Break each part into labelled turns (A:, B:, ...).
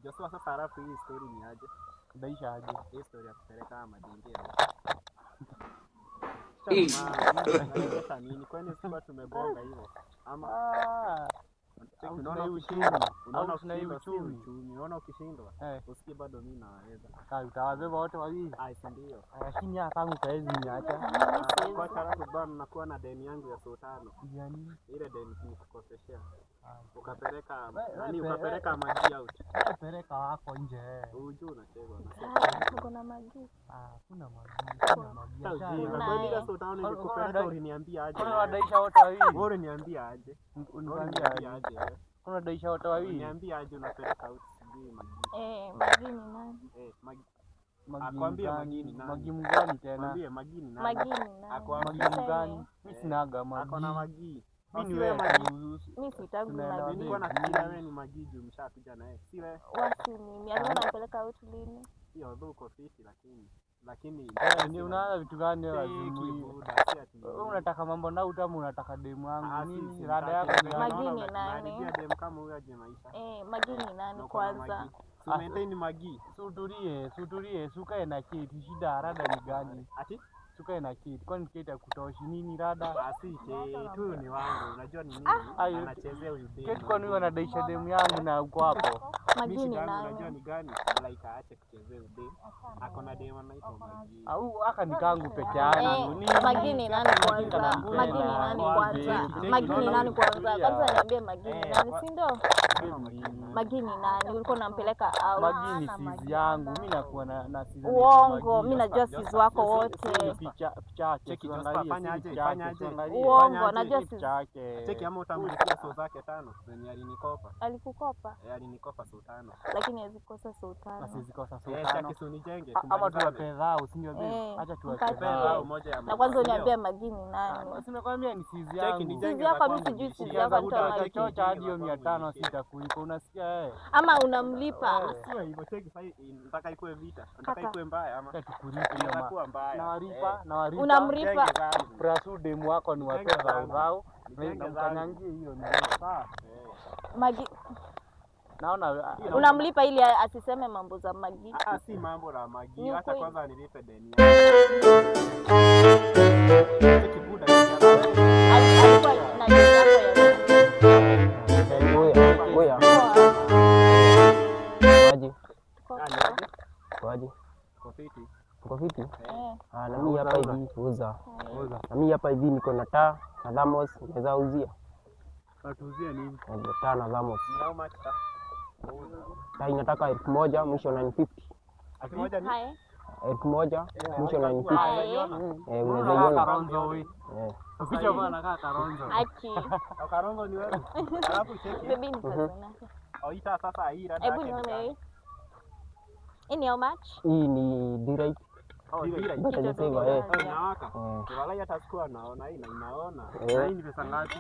A: Joshua sasa halafu hii story ni aje?
B: Daisha aje.
A: Hii story ya kupeleka madingine. Sasa nini? Kwani sisi tumebonga hivyo? Ama unaona uchumi. Unaona ukishindwa. Usikie bado mimi naweza.
B: Sasa utawabeba wote wawili.
A: Si ndio.
B: Lakini tangu saizi niacha.
A: Kwa sababu bado nakuwa na deni yangu ya $500.
B: Yaani
A: ile deni nikukoseshea. Ukapeleka ukapeleka maji out.
B: Ukapeleka wako nje.
A: Unajua unacheza
C: Uko na maji?
B: Kuna maji. Kuna maji.
A: Kwa nini sasa utaona nikupeleka uliniambia aje?
B: Kuna Daisha wote wawili.
A: Wewe uliniambia aje?
B: Uniambia aje? Kuna Daisha wote wawili.
A: Uniambia aje unapeleka out sijui maji.
C: Maji ni nani?
A: Maji. Akwambia Magi ni nani?
B: Magi mgani tena?
A: Mwambie Magi ni nani?
C: Magi ni nani?
A: Akwambia
B: Magi mgani? Mimi sinaga Magi.
A: Ako na Magi.
B: Mimi wewe Magi.
C: Mimi sitaki Magi.
A: Nilikuwa nafikiria wewe ni Magi juu mshakuja naye. Si wewe?
C: Wasi mimi. Aliona napeleka out lini?
A: Sio dhuko fiti lakini
B: ni unaanza vitu gani wewe lazima? Wewe unataka mambo na utamu unataka demu yangu nini? Rada yako
C: ni Magi ni nani?
A: Ndio demu kama huyo aje maisha.
C: Magi ni nani kwanza?
A: Maintain Magi.
B: Sutulie, sukae na kiti. Shida rada ni gani?
A: Ati?
B: Sukae na kiti. Kwani kiti kutoshi nini rada?
A: Asije, tu ni wangu. Unajua ni nini? Anachezea huyu demu.
B: Kiti kwani wanadaisha demu yangu na uko hapo.
C: Magi ni nani?
A: Unajua ni gani? Like aache kuchezea huyu demu. Ako na demu anaitwa Magi.
B: Au aka ni kangu peke yangu.
C: Magi ni nani kwanza? Magi ni nani kwanza? Magi ni nani kwanza? Kwanza niambie Magi ni nani, si ndio? Magi ni nani? Ulikuwa unampeleka out?
B: Magi ni sizi yangu. Mimi nakuwa na sizi.
C: Uongo, mimi najua sizi wako wote.
B: Picha yake.
A: Fanya aje.
C: Uongo, najua sizi
A: yake. Cheki ama utamlikia so zake 5 zenye alinikopa.
C: Alikukopa?
A: Alinikopa so 5.
C: Lakini hazikosa so 5.
B: Asizikosa so 5.
A: Cheki sunijenge.
B: Ama tuwape dhao, si ndio babe? Acha tuwape dhao
A: moja ya.
C: Na kwanza uniambie Magi ni nani?
B: Simekwambia ni sizi yangu.
C: Sizi yako mimi sijui sizi yako mtu
B: anachocha hadi 500 sitakulipa. Unasikia wewe?
C: Ama unamlipa?
A: Sio hivyo, cheki sasa nataka ikuwe vita. Nataka ikuwe mbaya ama
B: tukulipe
A: inakuwa mbaya.
B: Nawalipa.
C: Unamlipa.
B: Prasu demu wako ni wape dhao. Mkanyangie hiyo ni sawa.
C: Magi
A: naona
C: unamlipa ili asiseme mambo za Magi.
A: Si mambo la Magi, hata kwanza nilipe deni. Kibuda
C: alikuwa na deni yako ya
D: Oya. Kwaje? Uko fiti? Na mimi hapa hivi kuuza. Na mimi hapa hivi niko na taa na thermos naweza uzia.
A: Atuuzia nini?
D: Taa na thermos.
A: How much taa?
D: Taa inataka 1000 mwisho 950.
A: 1000 ni
D: 1000 mwisho 950. Unaweza iona
B: Karonzo wewe. Ukicha bwana kaka Karonzo.
C: Achi.
A: Karonzo ni wewe. Alafu cheki.
C: Baby ni kazana.
A: Ita sasa hii rada.
C: Hebu nione. Ini how much?
D: Hii ni direct.
A: Direct.
D: Bata ni save
A: Inawaka. Wala hata sikuwa naona hii na inaona. Na hii ni pesa ngapi?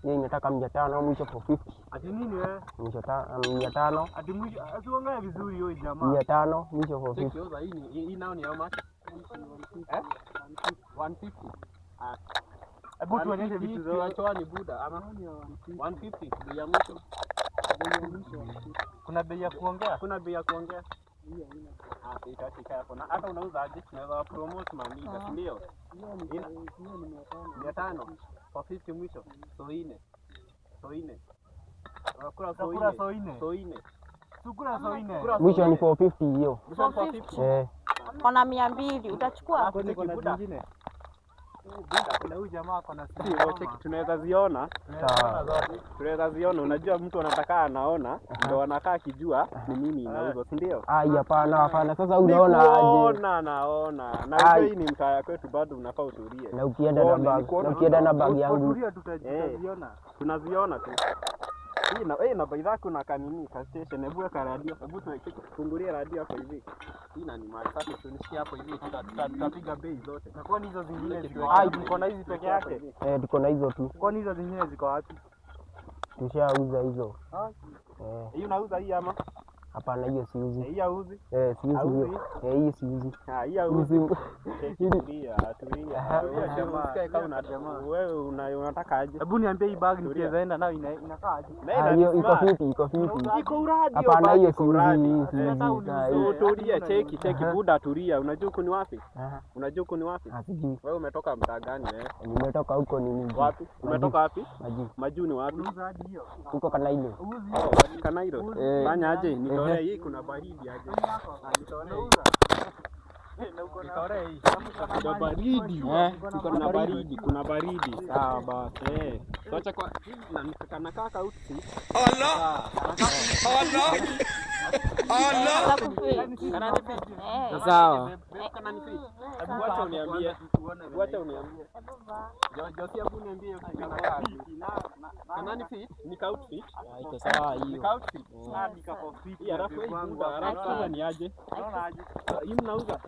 D: Hii inataka 500 mwisho 450.
A: Ati nini wewe?
D: Mwisho 500.
A: Ati mwisho asiongea vizuri hiyo jamaa.
D: 500 mwisho 450.
A: Cheki oza hii nao ni how much? 150. Hebu tuonyeshe vitu za choani buda ama 150 bei ya mwisho.
B: Kuna bei ya kuongea?
A: Kuna bei ya kuongea? Itatika hapo. Na hata unauza aje? Tunaweza promote mami, ndio. 500 kwa 50 mwisho. So 4. Kula so 4.
B: Sukura so 4.
D: Mwisho ni 450 hiyo.
C: 450. Kona 200 utachukua?
A: Kuna nyingine.
B: Kuna huyu jamaa kona
A: sio cheki tunaweza ziona. Tunaweza ziona, unajua mtu anataka anaona ndio anakaa kijua ni nini inauzwa, si ndio?
D: Hapana. Sasa unaona aje?
A: Naona. Na hii ni mtaa kwetu bado unafaa utulie.
D: Na ukienda na bag yangu.
A: Tunaziona tu. Hii na bai zako na kanini ka station, hebu weka radio. Hebu tufungulie radio hapo hivi. Hii na ni mali safi tunisikia hapo hivi tutapiga bei zote.
B: Na kwani hizo zingine ziko
A: tuko na hizi peke yake?
D: Tuko na hizo tu.
B: Kwani hizo zingine ziko wapi?
D: Tushauza hizo.
A: Hii unauza hii ama?
D: Hapana, hiyo siuzi.
A: Hii hauzi?
D: Siuzi hiyo. Hii siuzi.
A: Hii hauzi.
D: Tulia.
A: Usikae kama una jamaa. Wewe unataka aje?
B: Hebu niambie hii bag nikiweza enda nayo inakaa aje?
D: Hiyo iko fiti.
A: Iko uradi.
D: Hapana, hiyo siuzi.
A: Tulia, cheki buda, tulia. Unajua huko ni wapi? Unajua huko ni wapi?
D: Sijui.
A: Wewe umetoka mtaa gani
D: Nimetoka huko nini?
A: Wapi? Umetoka wapi?
D: Maju.
A: Maju ni wapi?
D: Huko Kanailo.
A: Kanailo. Fanya aje? Nitolee hii, kuna baridi aje. Nitolee. Nitolee hii. Kuna baridi. Kuna baridi, kuna baridi. Sawa basi. Acha kwa na kaka uti. Allah. Sawa. Wacha uniambie. Josia, hebu niambie kanani fit? Ni outfit. Iko sawa hiyo. Ni outfit. Ni kapo fit. Alafu hii bunda, alafu ni aje? Unaona aje? Hii mnauza.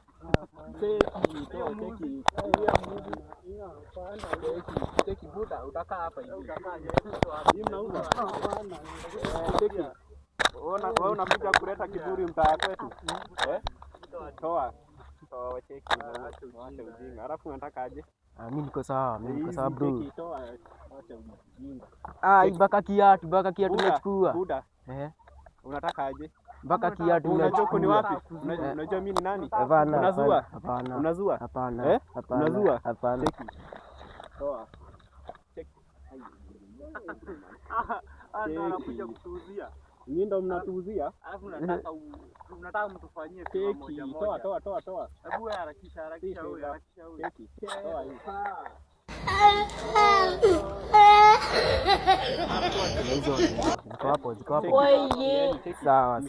A: Teki buda, utakaa hapa hivi. Hii mnauza. Teki. Wewe unakuja kuleta kiburi mtaa kwetu. Toa cheki na wacha ujinga. Alafu unataka aje?
D: Mimi niko sawa, bro.
A: Toa wacha ujinga.
D: Mpaka kiatu nimechukua.
A: Buda. Unataka aje?
D: Mpaka kiatu
A: unajua ni wapi? Unajua mimi ni nani? Unazua?
D: Hapana.
A: Unazua?
D: Hapana.
A: Unazua?
D: Hapana.
A: Cheki. Toa. Cheki. Ndio anakuja kutuuzia. Nyinyi ndio mnatuuzia? Alafu unataka mtufanyie kitu moja moja. Toa. Hebu harakisha wewe. Cheki. Toa hii.
D: Ziko hapo.
C: Oye.
D: Sawa.